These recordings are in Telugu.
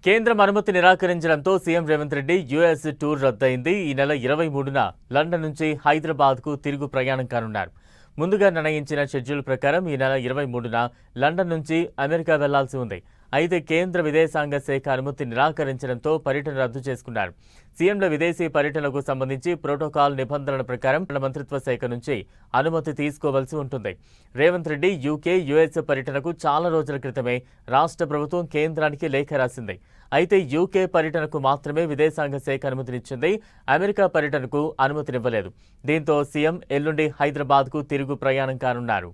కేంద్రం అనుమతి నిరాకరించడంతో CM Revanth Reddy US tour రద్దయింది. ఈ నెల 23న లండన్ నుంచి హైదరాబాద్కు తిరుగు ప్రయాణం కానున్నారు. ముందుగా నిర్ణయించిన షెడ్యూల్ ప్రకారం ఈ నెల 23న లండన్ నుంచి అమెరికా వెళ్లాల్సి ఉంది. అయితే కేంద్ర విదేశాంగ శాఖ అనుమతి నిరాకరించడంతో పర్యటన రద్దు చేసుకున్నారు. సీఎంల విదేశీ పర్యటనకు సంబంధించి ప్రోటోకాల్ నిబంధనల ప్రకారం మంత్రిత్వ శాఖ నుంచి అనుమతి తీసుకోవాల్సి ఉంటుంది. రేవంత్ రెడ్డి యూకే, యూఎస్ పర్యటనకు చాలా రోజుల క్రితమే రాష్ట్ర ప్రభుత్వం కేంద్రానికి లేఖ రాసింది. అయితే యూకే పర్యటనకు మాత్రమే విదేశాంగ శాఖ అనుమతినిచ్చింది. అమెరికా పర్యటనకు అనుమతినివ్వలేదు. దీంతో సీఎం ఎల్లుండి హైదరాబాద్కు తిరుగు ప్రయాణం కానున్నారు.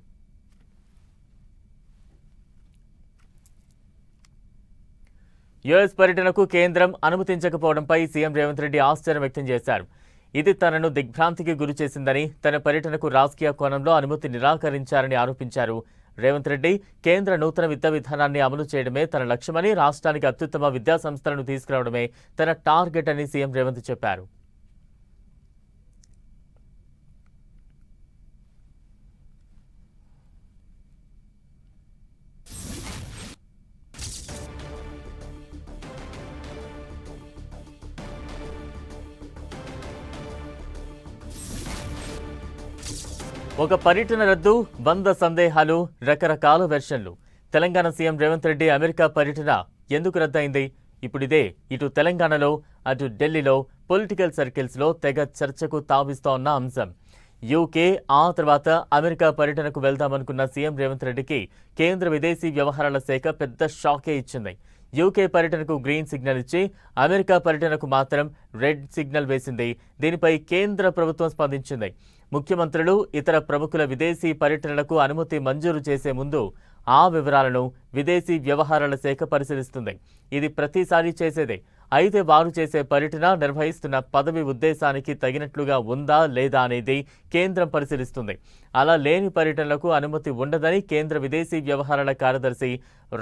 యూఎస్ పర్యటనకు కేంద్రం అనుమతించకపోవడంపై సీఎం రేవంత్ రెడ్డి ఆశ్చర్యం వ్యక్తం చేశారు. ఇది తనను దిగ్భ్రాంతికి గురిచేసిందని, తన పర్యటనకు రాజకీయ కోణంలో అనుమతి నిరాకరించారని ఆరోపించారు. రేవంత్ రెడ్డి కేంద్ర నూతన విద్యా విధానాన్ని అమలు చేయడమే తన లక్ష్యమని, రాష్ట్రానికి అత్యుత్తమ విద్యా సంస్థలను తీసుకురావడమే తన టార్గెట్ అని సీఎం రేవంత్ చెప్పారు. ఒక పర్యటన రద్దు, 100 సందేహాలు, రకరకాల వెర్షన్లు. తెలంగాణ సీఎం రేవంత్ రెడ్డి అమెరికా పర్యటన ఎందుకు రద్దయింది? ఇప్పుడిదే ఇటు తెలంగాణలో అటు ఢిల్లీలో పొలిటికల్ సర్కిల్స్లో తెగ చర్చకు తావిస్తోన్న అంశం. యూకే, ఆ తర్వాత అమెరికా పర్యటనకు వెళ్దామనుకున్న సీఎం రేవంత్ రెడ్డికి కేంద్ర విదేశీ వ్యవహారాల శాఖ పెద్ద షాకే ఇచ్చింది. యూకే పర్యటనకు గ్రీన్ సిగ్నల్ ఇచ్చి అమెరికా పర్యటనకు మాత్రం రెడ్ సిగ్నల్ వేసింది. దీనిపై కేంద్ర ప్రభుత్వం స్పందించింది. ముఖ్యమంత్రులు, ఇతర ప్రముఖుల విదేశీ పర్యటనలకు అనుమతి మంజూరు చేసే ముందు ఆ వివరాలను విదేశీ వ్యవహారాల శాఖ పరిశీలిస్తుంది. ఇది ప్రతిసారి చేసేదే. అయితే వారు చేసే పర్యటన నిర్వహిస్తున్న పదవి ఉద్దేశానికి తగినట్లుగా ఉందా లేదా అనేది కేంద్రం పరిశీలిస్తుంది. అలా లేని పర్యటనలకు అనుమతి ఉండదని కేంద్ర విదేశీ వ్యవహారాల కార్యదర్శి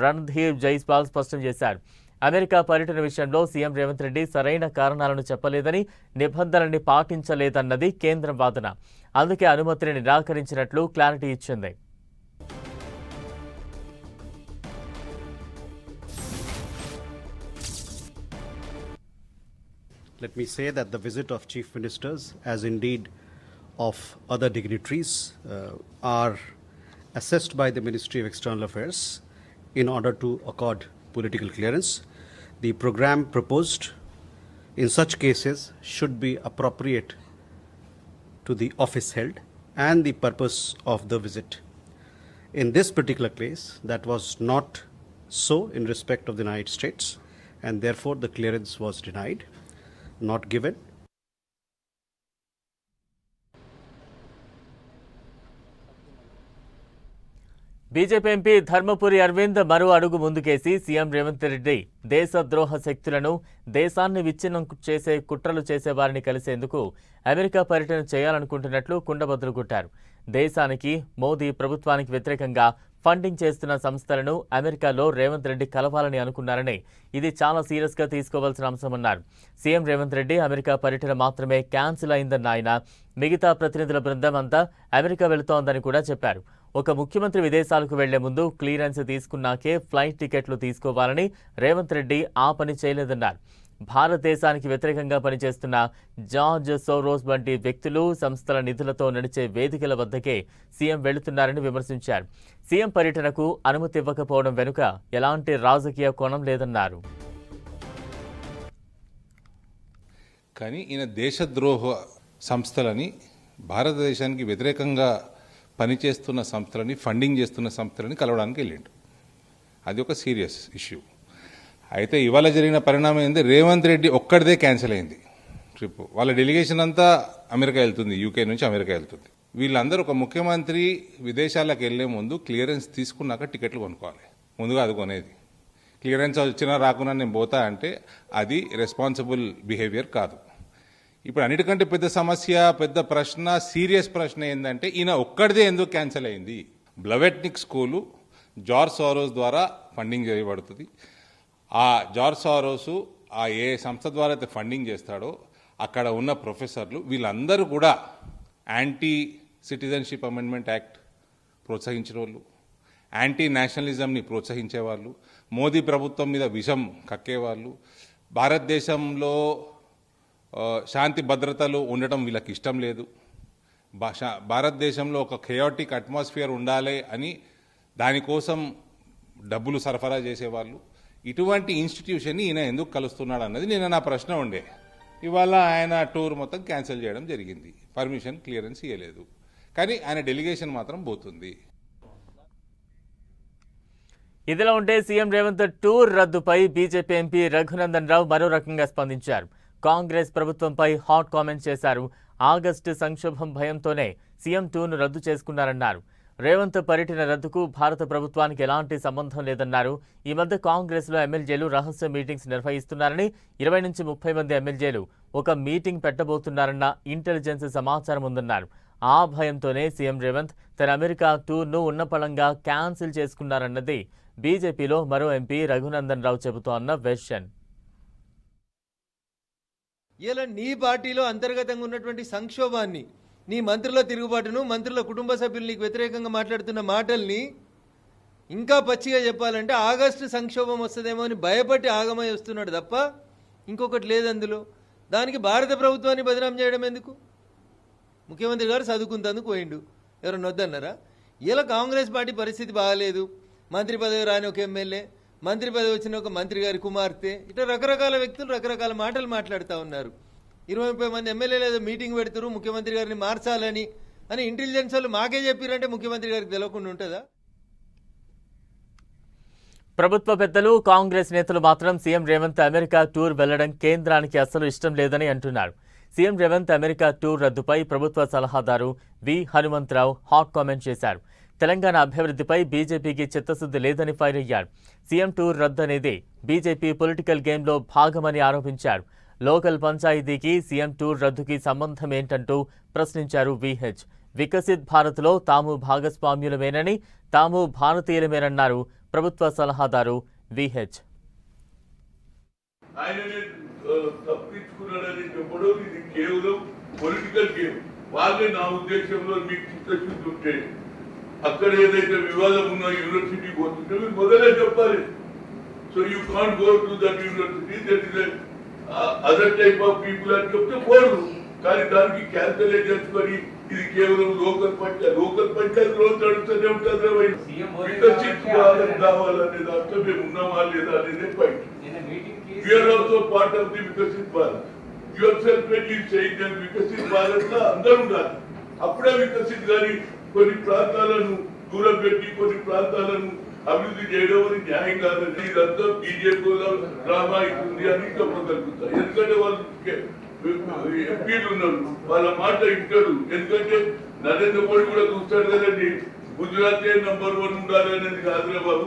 రణ్ధీర్ జైస్వాల్ స్పష్టం చేశారు. అమెరికా పర్యటన విషయంలో సీఎం రేవంత్ రెడ్డి సరైన కారణాలను చెప్పలేదని, నిబంధనల్ని పాటించలేదన్నది కేంద్రం వాదన. అందుకే అనుమతిని నిరాకరించినట్లు క్లారిటీ ఇచ్చింది. Let me say that the visit of chief ministers, as indeed of other dignitaries, are assessed by the Ministry of External Affairs in order to accord political clearance. The program proposed in such cases should be appropriate to the office held and the purpose of the visit. In this particular case, that was not so in respect of the United States, and therefore the clearance was denied, not given. BJP MP Dharmapuri Arvind మరో అడుగు ముందుకేసి సీఎం రేవంత్ రెడ్డి దేశద్రోహ శక్తులను, దేశాన్ని విచ్ఛిన్నం చేసే కుట్రలు చేసేవారిని కలిసేందుకు అమెరికా పర్యటన చేయాలనుకుంటున్నట్లు కుండబద్దలు కొట్టారు. దేశానికి, మోదీ ప్రభుత్వానికి వ్యతిరేకంగా ఫండింగ్ చేస్తున్న సంస్థలను అమెరికాలో రేవంత్ రెడ్డి కలవాలని అనుకున్నారని, ఇది చాలా సీరియస్గా తీసుకోవాల్సిన అంశమన్నారు. సీఎం రేవంత్ రెడ్డి అమెరికా పర్యటన మాత్రమే క్యాన్సిల్ అయిందన్న ఆయన, మిగతా ప్రతినిధుల బృందం అంతా అమెరికా వెళుతోందని కూడా చెప్పారు. ఒక ముఖ్యమంత్రి విదేశాలకు వెళ్లే ముందు క్లియరెన్స్ తీసుకున్నాకే ఫ్లైట్ టికెట్లు తీసుకోవాలని, రేవంత్ రెడ్డి ఆ పని చేయలేదన్నారు. భారతదేశానికి వ్యతిరేకంగా పనిచేస్తున్న జార్జ్ సోరోస్ వంటి వ్యక్తులు, సంస్థల నిధులతో నడిచే వేదికల వద్దకే సీఎం వెళుతున్నారని విమర్శించారు. సీఎం పర్యటనకు అనుమతి ఇవ్వకపోవడం వెనుక ఎలాంటి రాజకీయ కోణం లేదన్నారు. కానీ ఈయన దేశద్రోహ సంస్థలని, భారతదేశానికి వ్యతిరేకంగా పనిచేస్తున్న సంస్థలని, ఫండింగ్ చేస్తున్న సంస్థలని కలవడానికి వెళ్ళిండు. అది ఒక సీరియస్ ఇష్యూ. అయితే ఇవాళ జరిగిన పరిణామం ఏంది, రేవంత్ రెడ్డి ఒక్కడిదే క్యాన్సిల్ అయింది ట్రిప్. వాళ్ళ డెలిగేషన్ అంతా అమెరికా వెళ్తుంది, యూకే నుంచి అమెరికా వెళ్తుంది. వీళ్ళందరూ ఒక ముఖ్యమంత్రి విదేశాలకు వెళ్లే ముందు క్లియరెన్స్ తీసుకున్నాక టికెట్లు కొనుక్కోవాలి. ముందుగా అది కొనేది. క్లియరెన్స్ వచ్చినా రాకున్నా నేను పోతా అంటే అది రెస్పాన్సిబుల్ బిహేవియర్ కాదు. ఇప్పుడు అన్నిటికంటే పెద్ద సమస్య, పెద్ద ప్రశ్న, సీరియస్ ప్రశ్న ఏంటంటే ఈయన ఒక్కడిదే ఎందుకు క్యాన్సిల్ అయింది? బ్లవెట్నిక్ స్కూలు జార్జ్ సోరోస్ ద్వారా ఫండింగ్ చేయబడుతుంది. ఆ జార్జ్ సోరోస్ ఆ ఏ సంస్థ ద్వారా అయితే ఫండింగ్ చేస్తాడో అక్కడ ఉన్న ప్రొఫెసర్లు వీళ్ళందరూ కూడా యాంటీ సిటిజన్షిప్ అమెండ్మెంట్ యాక్ట్ ప్రోత్సహించిన వాళ్ళు, యాంటీ నేషనలిజంని ప్రోత్సహించేవాళ్ళు, మోదీ ప్రభుత్వం మీద విషం కక్కేవాళ్ళు, భారతదేశంలో శాంతి భద్రతలు ఉండటం వీళ్ళకి ఇష్టం లేదు, భారతదేశంలో ఒక ఖయాటిక్ అట్మాస్ఫియర్ ఉండాలి అని దానికోసం డబ్బులు సరఫరా చేసేవాళ్ళు. ఇటువంటి ఇన్స్టిట్యూషన్ని ఈయన ఎందుకు కలుస్తున్నాడు అన్నది నిన్న నా ప్రశ్న ఉండే. ఇవాళ ఆయన టూర్ మొత్తం క్యాన్సిల్ చేయడం జరిగింది, పర్మిషన్ క్లియరెన్స్ ఇవ్వలేదు, కానీ ఆయన డెలిగేషన్ మాత్రం పోతుంది. ఇదిలా ఉంటే సీఎం రేవంత్ టూర్ రద్దుపై బీజేపీ ఎంపీ రఘునందన్ రావు మరో రకంగా స్పందించారు. కాంగ్రెస్ ప్రభుత్వంపై హాట్ కామెంట్స్ చేశారు. ఆగస్టు సంక్షోభం భయంతోనే సీఎం టూర్ను రద్దు చేసుకున్నారన్నారు. రేవంత్ పర్యటన రద్దుకు భారత ప్రభుత్వానికి ఎలాంటి సంబంధం లేదన్నారు. ఈ మధ్య కాంగ్రెస్లో ఎమ్మెల్యేలు రహస్య మీటింగ్స్ నిర్వహిస్తున్నారని, 20 నుంచి 30 మంది ఎమ్మెల్యేలు ఒక మీటింగ్ పెట్టబోతున్నారన్న ఇంటెలిజెన్స్ సమాచారం ఉందన్నారు. ఆ భయంతోనే సీఎం రేవంత్ తన అమెరికా టూర్ను ఉన్నపళంగా క్యాన్సిల్ చేసుకున్నారన్నది బీజేపీలో మరో ఎంపీ రఘునందన్ రావు చెబుతోన్న వెర్షన్. ఇలా నీ పార్టీలో అంతర్గతంగా ఉన్నటువంటి సంక్షోభాన్ని, నీ మంత్రుల తిరుగుబాటును, మంత్రుల కుటుంబ సభ్యులు నీకు వ్యతిరేకంగా మాట్లాడుతున్న మాటల్ని ఇంకా పచ్చిగా చెప్పాలంటే ఆగస్టు సంక్షోభం వస్తుందేమో అని భయపడి ఆగమై వస్తున్నాడు తప్ప ఇంకొకటి లేదు అందులో. దానికి భారత ప్రభుత్వాన్ని బదనాం చేయడం ఎందుకు? ముఖ్యమంత్రి గారు చదువుకుంటందుకు పోయిండు, ఎవరన్నా వద్దన్నారా? ఇలా కాంగ్రెస్ పార్టీ పరిస్థితి బాగాలేదు, మంత్రి పదవి రాని ఒక ఎమ్మెల్యే, మంత్రి పదవి వచ్చిన ఒక మంత్రి గారి కుమార్తె, ఇట్లా రకరకాల వ్యక్తులు రకరకాల మాటలు మాట్లాడుతూ ఉన్నారు. 20-30 మంది ఎమ్మెల్యేలు ఏదో మీటింగ్ పెడుతున్నారు ముఖ్యమంత్రి గారిని మార్చాలని అని ఇంటెలిజెన్స్ వాళ్ళు మాకే చెప్పారంటే ముఖ్యమంత్రి గారికి తెలియకుండా ఉంటుందా? ప్రభుత్వ పెద్దలు, కాంగ్రెస్ నేతలు మాత్రం సీఎం రేవంత్ అమెరికా టూర్ వెళ్లడం కేంద్రానికి అస్సలు ఇష్టం లేదని అంటున్నారు. సీఎం రేవంత్ అమెరికా టూర్ రద్దుపై ప్రభుత్వ సలహాదారు వి హనుమంతరావు హాట్ కామెంట్ చేశారు. తెలంగాణ అభివృద్ధిపై బీజేపీకి చిత్తశుద్ధి లేదని ఫైర్ అయ్యారు. సీఎం టూర్ రద్దు అనేది బీజేపీ పొలిటికల్ గేమ్లో భాగమని ఆరోపించారు. లోకల్ పంచాయతీకి సీఎం టూర్ రద్దుకి సంబంధం ఏంటంటూ ప్రశ్నించారు విహెచ్. వికసిత్ భారత్లో తాము భాగస్వామ్యులమేనని, తాము భారతీయులమేనన్నారు ప్రభుత్వ సలహాదారు విహెచ్. వాళ్ళే నా ఉద్దేశంలో మీకు చిత్తశుద్ధి ఉంటే అక్కడ ఏదైతే వివాదం ఉన్న యూనివర్సిటీ పోతుంటే మీరు మొదలే చెప్పాలి. So you can't go to that university, that is other type of people అని చెప్తే పోరు. కానీ దానికి క్యాన్సల్ చేసుకొని ఇది కేవలం లోకల్ పంచాయతీ రోజు నడుస్తూనే ఉంటుంది. వికసిత్ భారత్ కావాలనే దాంట్లో మేము ఉన్నామా లేదా అనేది point. We are also part of the Viksit Bharat. Yourself Viksit Bharat లో అందరూ ఉండాలి. అప్పుడే వికసిత్ కానీ కొన్ని ప్రాంతాలను దూరం పెట్టి కొన్ని ప్రాంతాలను అభివృద్ధి చేయడం అని న్యాయం కాదని ఇదంతా బీజేపీ డ్రామా ఇస్తుంది అని చెప్పగలుగుతారు. ఎందుకంటే వాళ్ళు ఎంపీలు ఉన్నారు, వాళ్ళ మాట వింటారు. ఎందుకంటే నరేంద్ర మోడీ కూడా చూస్తాడు కదండి, గుజరాత్ నంబర్ 1 ఉండాలి అనేది కాదురా బాబు.